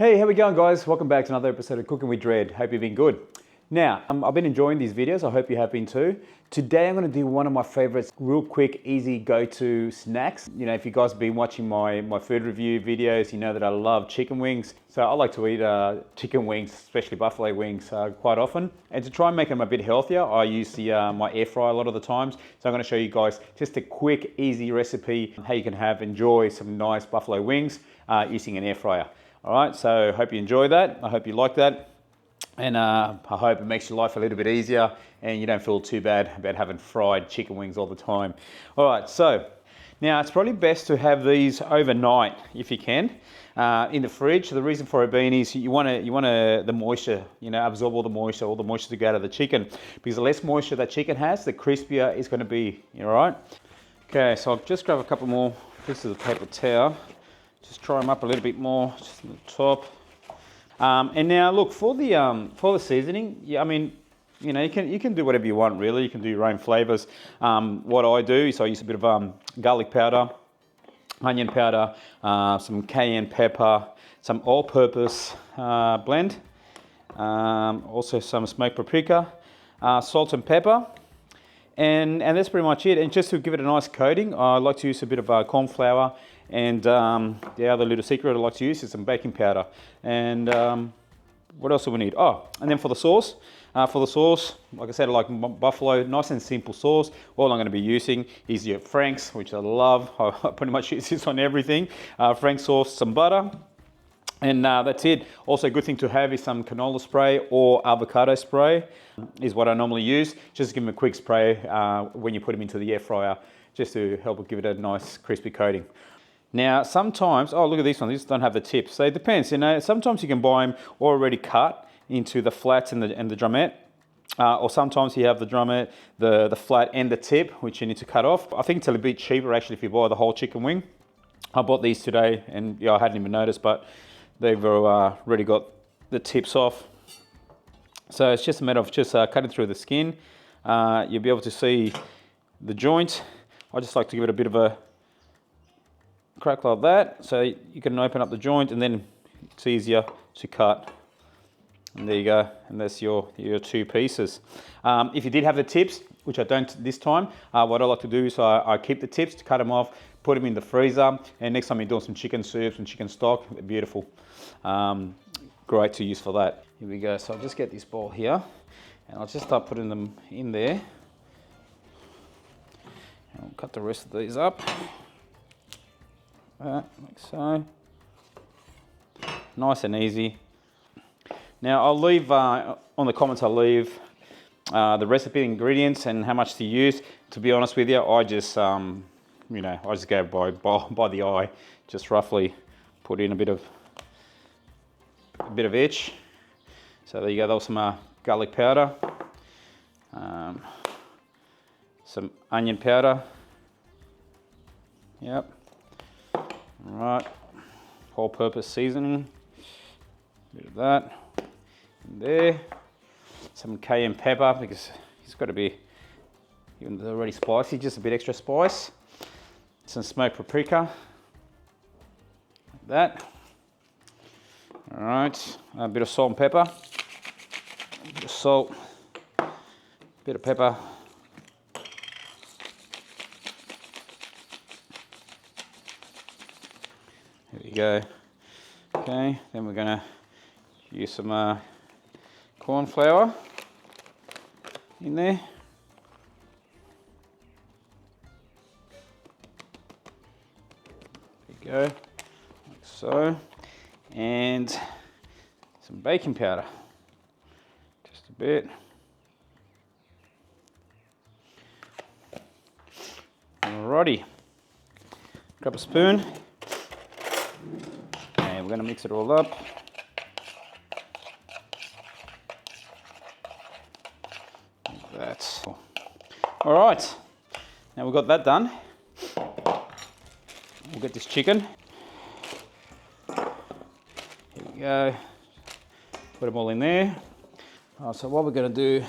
Hey, how we going, guys? Welcome back to another episode of Cooking with Dread. Hope you've been good. Now, I've been enjoying these videos. I hope you have been too. Today, I'm going to do one of my favorites, real quick, easy go-to snacks. You know, if you guys have been watching my food review videos, you know that I love chicken wings. So I like to eat chicken wings, especially buffalo wings, quite often. And to try and make them a bit healthier, I use my air fryer a lot of the times. So I'm going to show you guys just a quick, easy recipe how you can enjoy some nice buffalo wings using an air fryer. All right, so hope you enjoy that. I hope you like that. And I hope it makes your life a little bit easier and you don't feel too bad about having fried chicken wings all the time. All right, so now it's probably best to have these overnight if you can in the fridge. The reason for it being is you want the moisture, absorb all the moisture to go out of the chicken, because the less moisture that chicken has, the crispier it's going to be. All right. Okay, so I'll just grab a couple more pieces of paper towel. Just dry them up a little bit more, just on the top. And now look, for the seasoning, yeah, I mean, you can do whatever you want really. You can do your own flavors. What I do is I use a bit of garlic powder, onion powder, some cayenne pepper, some all-purpose blend, also some smoked paprika, salt and pepper, and that's pretty much it. And just to give it a nice coating, I like to use a bit of corn flour. And the other little secret I like to use is some baking powder. And what else do we need? Oh, and then for the sauce, like I said, I like buffalo, nice and simple sauce. All I'm going to be using is your Frank's, which I love. I pretty much use this on everything. Frank's sauce, some butter, and that's it. Also, a good thing to have is some canola spray or avocado spray, is what I normally use. Just give them a quick spray when you put them into the air fryer, just to help give it a nice crispy coating. Now, sometimes, oh, look at these ones. These don't have the tips. So it depends, Sometimes you can buy them already cut into the flats and the drumette. Or sometimes you have the drumette, the flat and the tip, which you need to cut off. I think it's a little bit cheaper, actually, if you buy the whole chicken wing. I bought these today, and I hadn't even noticed, but they've already got the tips off. So it's just a matter of just cutting through the skin. You'll be able to see the joint. I just like to give it a bit of a crack like that, so you can open up the joint and then it's easier to cut. And there you go, and that's your two pieces. If you did have the tips, which I don't this time, what I like to do is I keep the tips, to cut them off, put them in the freezer, and next time you're doing some chicken soup, some chicken stock, they're beautiful. Great to use for that. Here we go. So I'll just get this bowl here and I'll just start putting them in there, and I'll cut the rest of these up. Like so. Nice and easy. Now I'll leave on the comments. I'll leave the recipe, ingredients, and how much to use. To be honest with you, I just I just go by the eye. Just roughly put in a bit of each. So there you go. That was some garlic powder, some onion powder. Yep. All right, all-purpose seasoning, a bit of that in there, some cayenne pepper, because it's got to be, even though they're already spicy, just a bit extra spice, some smoked paprika, like that. All right, a bit of salt and pepper, a bit of salt, a bit of pepper. There we go. Okay, then we're gonna use some corn flour in there. There we go, like so. And some baking powder, just a bit. Alrighty, grab a spoon. And we're going to mix it all up. Like that. All right. Now we've got that done. We'll get this chicken. Here we go. Put them all in there. So what we're going to do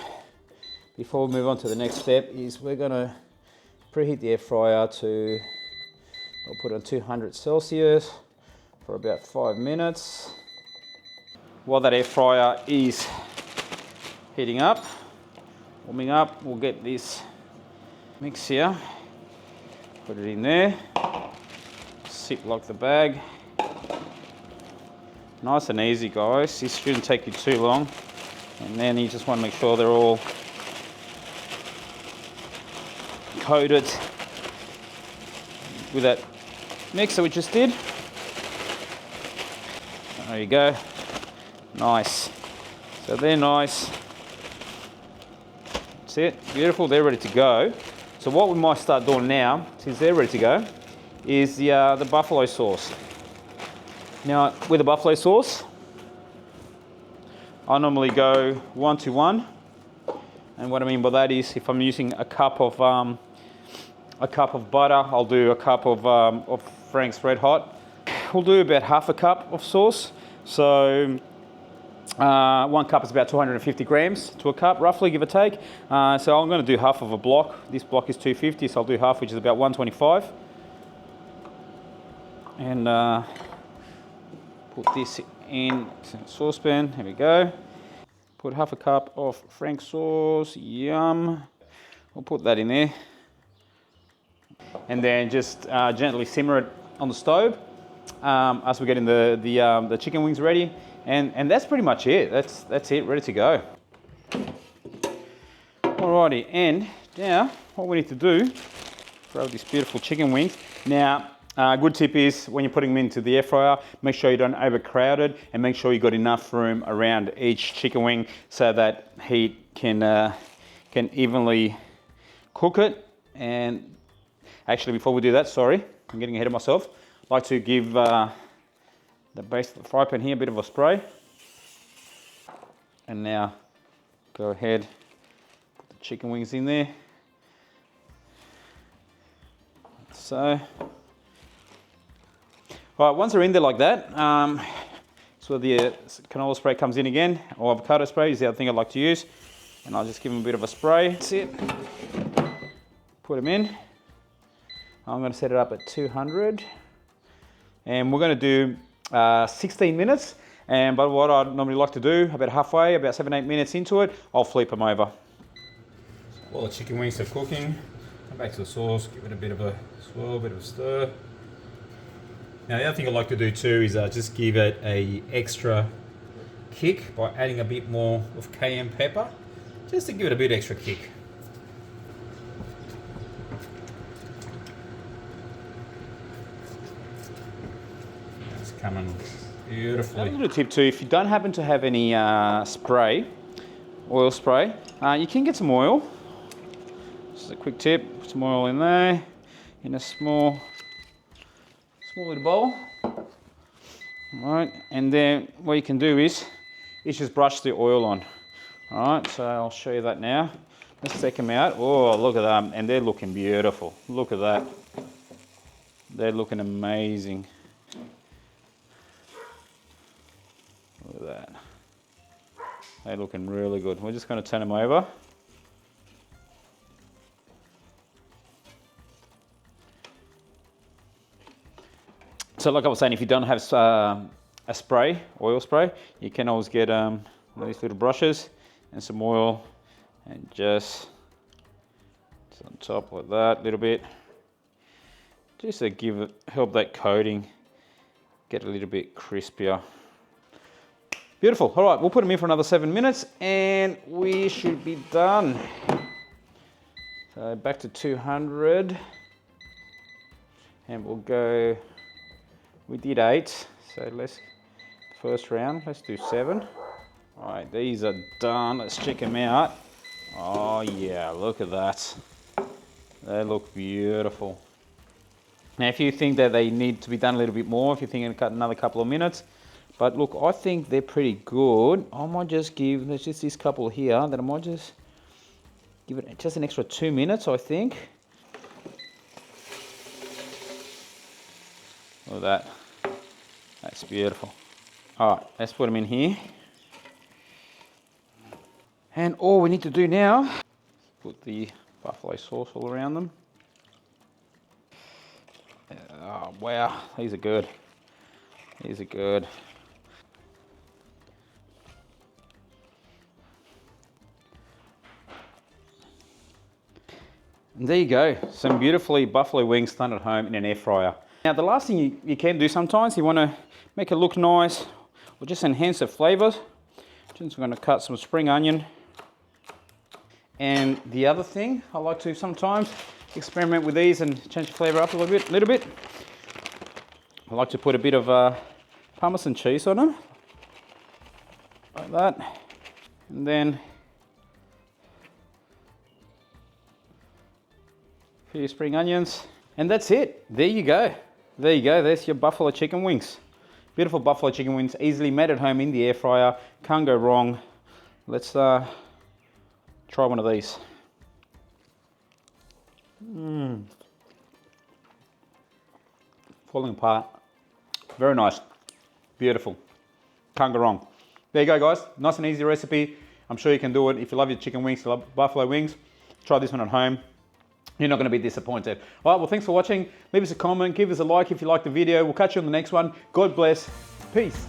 before we move on to the next step is we're going to preheat the air fryer to, I'll put it on 200 Celsius for about 5 minutes. while that air fryer is heating up, warming up, we'll get this mix here, put it in there, zip lock the bag. Nice and easy, guys. This shouldn't take you too long. And then you just want to make sure they're all coated with that mix that we just did. There you go. Nice. So they're nice. That's it. Beautiful. They're ready to go. So what we might start doing now, since they're ready to go, is the buffalo sauce. Now, with the buffalo sauce, I normally go 1-to-1. And what I mean by that is, if I'm using a cup of butter, I'll do a cup of Frank's Red Hot. We'll do about half a cup of sauce. So 1 cup is about 250 grams to a cup, roughly, give or take. So I'm going to do half of a block. This block is 250, so I'll do half, which is about 125. And put this in a saucepan. Here we go. Put half a cup of Frank's sauce. Yum. We'll put that in there. And then just gently simmer it on the stove as we're getting the chicken wings ready. And that's pretty much it. That's it, ready to go. Alrighty, and now what we need to do, grab these beautiful chicken wings. Now, good tip is when you're putting them into the air fryer, make sure you don't overcrowd it, and make sure you've got enough room around each chicken wing so that heat can evenly cook it. And actually, before we do that, sorry, I'm getting ahead of myself. I'd like to give the base of the fry pan here a bit of a spray. And now go ahead, put the chicken wings in there. So. All right, once they're in there like that, so the canola spray comes in again, or avocado spray is the other thing I like to use. And I'll just give them a bit of a spray. That's it. Put them in. I'm going to set it up at 200. And we're going to do 16 minutes. But what I normally like to do, about halfway, about 7-8 minutes into it, I'll flip them over. While the chicken wings are cooking, come back to the sauce, give it a bit of a swirl, a bit of a stir. Now the other thing I like to do too is just give it a extra kick by adding a bit more of cayenne pepper, just to give it a bit extra kick. It's coming beautifully. A little tip too, if you don't happen to have any oil spray, you can get some oil. Just a quick tip, put some oil in there, in a small little bowl. All right, and then what you can do is just brush the oil on. All right, so I'll show you that now. Let's take them out. Oh, look at them, and they're looking beautiful. Look at that. They're looking amazing. Look at that. They're looking really good. We're just going to turn them over. So like I was saying, if you don't have a spray, oil spray, you can always get these little brushes and some oil, and just on top like that a little bit, just to help that coating get a little bit crispier. Beautiful. All right, we'll put them in for another 7 minutes and we should be done. So back to 200, and we'll go. We did 8, so first round, let's do 7. All right, these are done. Let's check them out. Oh yeah, look at that. They look beautiful. Now, if you think that they need to be done a little bit more, if you're thinking another couple of minutes, but look, I think they're pretty good. I might just give, there's just this couple here that I might just give it just an extra 2 minutes, I think. Look at that. That's beautiful. All right, let's put them in here. And all we need to do now, put the buffalo sauce all around them. Oh, wow, these are good. These are good. And there you go, some beautifully buffalo wings done at home in an air fryer. Now the last thing you can do sometimes, you want to make it look nice or just enhance the flavors. Just going to cut some spring onion. And the other thing I like to sometimes experiment with these and change the flavor up a little bit. I like to put a bit of Parmesan cheese on them, like that, and then a few spring onions, and that's it. There you go. There you go. There's your buffalo chicken wings. Beautiful buffalo chicken wings, easily made at home in the air fryer. Can't go wrong. Let's try one of these. Falling apart. Very nice. Beautiful. Can't go wrong. There you go, guys. Nice and easy recipe. I'm sure you can do it. If you love your chicken wings, you love buffalo wings, try this one at home. You're not going to be disappointed. All right, well, thanks for watching. Leave us a comment, give us a like if you liked the video. We'll catch you on the next one. God bless. Peace.